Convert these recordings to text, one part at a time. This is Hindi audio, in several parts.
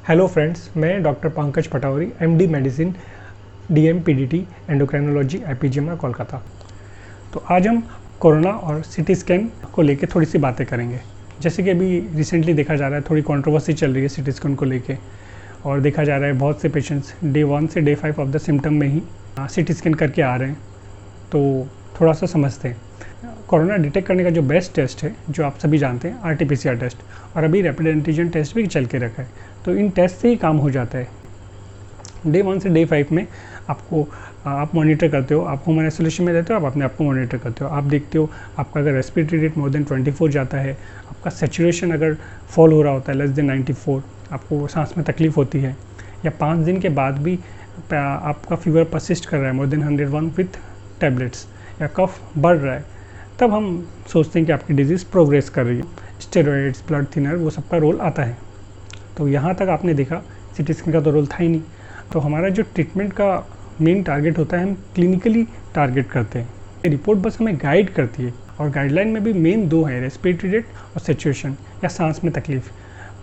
हेलो फ्रेंड्स, मैं doctor Pankaj Patauri, MD medicine, DM PDT, endocrinology, IPGMER, Kolkata. तो आज हम कोरोना और सीटी स्कैन को लेके थोड़ी सी बातें करेंगे। जैसे कि अभी रिसेंटली देखा जा रहा है, थोड़ी कंट्रोवर्सी चल रही है सीटी स्कैन को लेके, और देखा जा रहा है बहुत से पेशेंट्स डे 1 से डे 5 ऑफ द सिम्टम में ही सीटी स्कैन करके आ रहे हैं। तो थोड़ा सा समझते हैं। कोरोना डिटेक्ट करने का जो बेस्ट टेस्ट है, जो आप सभी जानते हैं, आरटीपीसीआर टेस्ट, और अभी रैपिड एंटीजन टेस्ट भी चल के रखा है। तो इन टेस्ट से ही काम हो जाता है। डे 1 से डे 5 में आप मॉनिटर करते हो, आप होम आइसोलेशन में रहते हो, आप अपने आप को मॉनिटर करते हो। आप देखते हो आपका अगर रेस्पिरेटरी रेट मोर देन 24 जाता है, आपका सैचुरेशन अगर फॉल हो रहा होता है लेस देन 94, आपको सांस में तकलीफ होती है, या 5 दिन के बाद भी आपका फीवर परसिस्ट कर रहा है मोर देन 101 विथ टैबलेट्स, या कफ बढ़ रहा है, तब हम सोचते हैं कि आपकी डिजीज़ प्रोग्रेस कर रही है। स्टेरॉइड्स, ब्लड थिनर, वो सबका रोल आता है। तो यहाँ तक आपने देखा सीटी स्कैन का तो रोल था ही नहीं। तो हमारा जो ट्रीटमेंट का मेन टारगेट होता है, हम क्लिनिकली टारगेट करते हैं। रिपोर्ट बस हमें गाइड करती है, और गाइडलाइन में भी मेन 2 है, रेस्पिरेटरी रेट और सैचुरेशन या सांस में तकलीफ।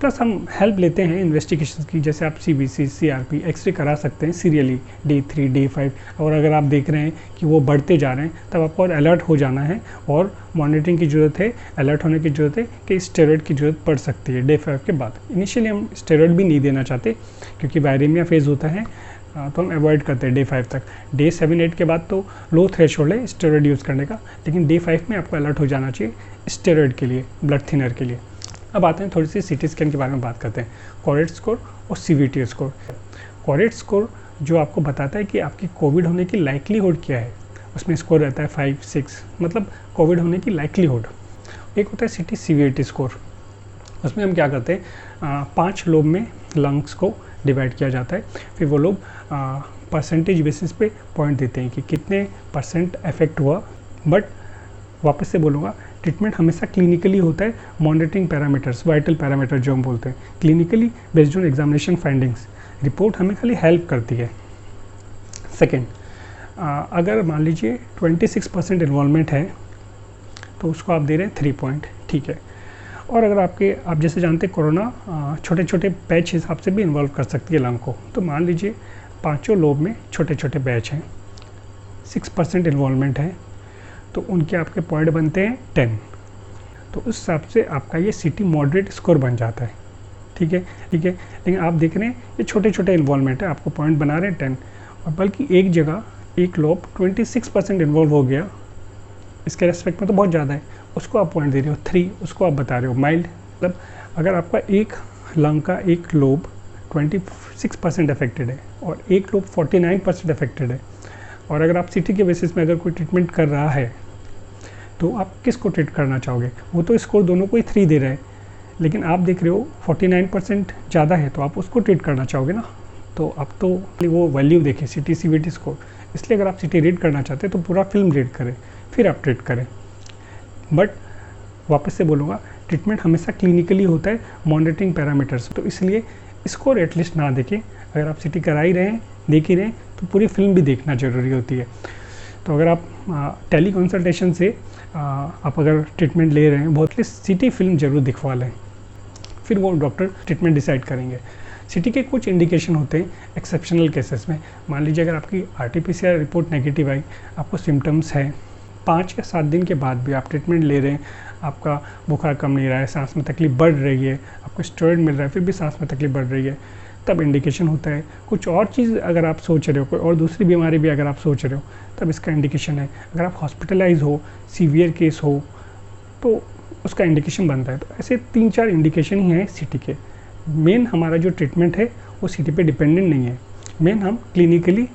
प्लस हम हेल्प लेते हैं इन्वेस्टिगेशन की, जैसे आप सीबीसी, सीआरपी, एक्सरे करा सकते हैं सीरियली डे 3, डे 5। और अगर आप देख रहे हैं कि वो बढ़ते जा रहे हैं, तब आपको और अलर्ट हो जाना है और मॉनिटरिंग की ज़रूरत है, अलर्ट होने की ज़रूरत है कि स्टेरॉइड की ज़रूरत पड़ सकती है डे 5 के बाद। इनिशियली हम स्टेरॉइड भी नहीं देना चाहते, क्योंकि वायरेमिया फेज़ होता है, तो हम अवॉइड करते हैं डे 5 तक। डे 7, 8 के बाद तो लो थ्रेशोल्ड है स्टेरॉइड यूज़ करने का, लेकिन डे 5 में आपको अलर्ट हो जाना चाहिए स्टेरॉइड के लिए, ब्लड थिनर के लिए। अब आते हैं थोड़ी सी सीटी स्कैन के बारे में बात करते हैं। कोरेट स्कोर और सीवीटी स्कोर। कोरेट स्कोर जो आपको बताता है कि आपकी कोविड होने की लाइक्लीहुड क्या है, उसमें स्कोर रहता है 5, 6, मतलब कोविड होने की लाइक्लीहुड। एक होता है सीटी सीवीटी स्कोर। उसमें हम क्या करते हैं, 5 लोब में लंग्स को डिवाइड किया जाता है। फिर वो लोग परसेंटेज बेसिस पे पॉइंट देते हैं कि कितने परसेंट इफेक्ट हुआ। बट वापस से बोलूँगा, ट्रीटमेंट हमेशा क्लिनिकली होता है। मॉनिटरिंग पैरामीटर्स, वाइटल पैरामीटर जो हम बोलते हैं, clinically based on examination findings. Report हमें खाली हेल्प करती है। सेकेंड, अगर मान लीजिए 26% इन्वॉल्वमेंट है, तो उसको आप दे रहे हैं 3 पॉइंट, ठीक है। और अगर आप जैसे जानते हैं, कोरोना छोटे छोटे बैच हिसाब से भी इन्वॉल्व कर सकती है लंग को। तो मान लीजिए 5 लोब में छोटे छोटे बैच हैं, 6% इन्वॉल्वमेंट है, तो उनके आपके पॉइंट बनते हैं 10। तो उस हिसाब से आपका ये सीटी मॉडरेट स्कोर बन जाता है, ठीक है। लेकिन आप देख रहे हैं ये छोटे छोटे इन्वॉल्वमेंट है, आपको पॉइंट बना रहे हैं 10, और बल्कि एक जगह एक लोब 26% इन्वॉल्व हो गया, इसके रेस्पेक्ट में तो बहुत ज़्यादा है, उसको आप पॉइंट दे रहे हो 3, उसको आप बता रहे हो माइल्ड। मतलब अगर आपका एक लंग का एक लोब 26% अफेक्टेड है और एक लोब 49% अफेक्टेड है, और अगर आप सीटी के बेसिस में अगर कोई ट्रीटमेंट कर रहा है, तो आप किसको ट्रीट करना चाहोगे? वो तो स्कोर दोनों को ही 3 दे रहा है, लेकिन आप देख रहे हो 49% ज़्यादा है, तो आप उसको ट्रीट करना चाहोगे ना। तो आप तो वो वैल्यू देखें, सीटी सीवीटी स्कोर। इसलिए अगर आप सीटी रीड करना चाहते हैं, तो पूरा फिल्म रीड करें, फिर आप ट्रीट करें। बट वापस से बोलूँगा, ट्रीटमेंट हमेशा क्लिनिकली होता है, मॉनिटरिंग पैरामीटर्स। तो इसलिए स्कोर एटलीस्ट ना देखें। अगर आप सीटी करा ही रहे हैं, देख ही रहे हैं, तो पूरी फिल्म भी देखना ज़रूरी होती है। तो अगर आप टेली कंसल्टेशन से आप अगर ट्रीटमेंट ले रहे हैं, बहुत सीटी फिल्म ज़रूर दिखवा लें, फिर वो डॉक्टर ट्रीटमेंट डिसाइड करेंगे। सीटी के कुछ इंडिकेशन होते हैं एक्सेप्शनल केसेस में। मान लीजिए अगर आपकी आरटीपीसीआर रिपोर्ट नेगेटिव आई, आपको सिम्टम्स है, 5 या 7 दिन के बाद भी आप ट्रीटमेंट ले रहे हैं, आपका बुखार कम नहीं रहा है, सांस में तकलीफ बढ़ रही है, आपको स्टेरॉइड मिल रहा है, फिर भी सांस में तकलीफ बढ़ रही है, तब इंडिकेशन होता है। कुछ और चीज़ अगर आप सोच रहे हो, कोई और दूसरी बीमारी भी अगर आप सोच रहे हो, तब इसका इंडिकेशन है। अगर आप हॉस्पिटलाइज हो, सीवियर केस हो, तो उसका इंडिकेशन बनता है। तो ऐसे 3-4 इंडिकेशन ही हैं सीटी के। मेन हमारा जो ट्रीटमेंट है वो सीटी पे डिपेंडेंट नहीं है। मेन हम क्लिनिकली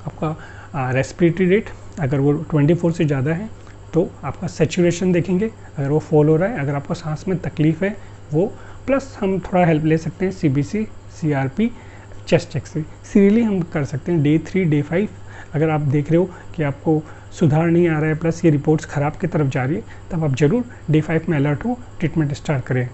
आपका रेस्पिरेटरी रेट अगर वो 24 से ज़्यादा है, तो आपका सैचुरेशन देखेंगे, अगर वो फॉल हो रहा है, अगर आपको सांस में तकलीफ़ है वो, प्लस हम थोड़ा हेल्प ले सकते हैं CBC, CRP, chest X-ray. Serially हम कर सकते हैं डे 3, डे 5। अगर आप देख रहे हो कि आपको सुधार नहीं आ रहा है, प्लस ये रिपोर्ट्स ख़राब की तरफ जा रही है, तब आप ज़रूर डे 5 में अलर्ट हो, ट्रीटमेंट स्टार्ट करें।